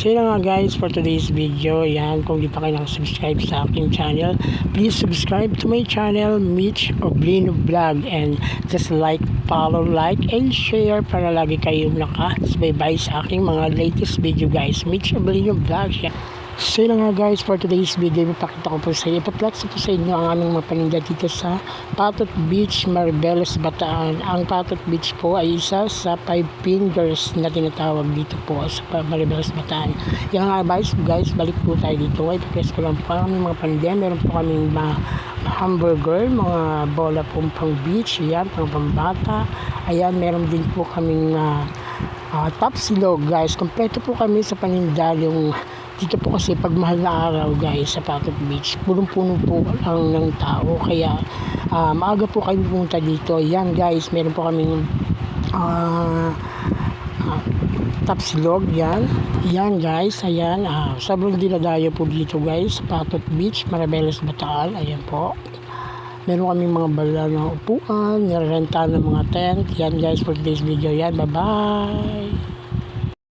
So yun nga guys, for today's video, yan, kung di pa kayo nakasubscribe sa aking channel, please subscribe to my channel, Mitch Oblino Vlog, and just like, follow, like, and share para lagi kayong nakasubaybay sa aking mga latest video guys. Mitch Oblino Vlog, yan. So yun nga guys, for today's video, ipapakita ko po sa inyo, ipaplex po sa inyo ang aming mga paninda dito sa Patot Beach, Maribeles, Bataan. Ang Patot Beach po ay isa sa 5 fingers na tinatawag dito po sa Maribeles, Bataan. Yung nga guys, balik po tayo dito. Ipaplex ko lang po ang aming mga paninda. Meron po kaming mga hamburger, mga bola po pang beach, yan, pang pambata. Ayan, meron din po kaming top silog guys. Kompleto po kami sa paninda. Yung dito po kasi pag mahal na araw guys sa Patot Beach, punong-puno po ang ng tao, kaya maaga po kayo pumunta dito. Yan guys, meron po kaming tapsilog, yan guys, ayan, sobrang dinadayo po dito guys sa Patot Beach, Maribeles, Bataan. Ayan po, meron kaming mga bala ng upuan, nirerenta ng mga tent. Yan guys, for today's video, yan, bye bye.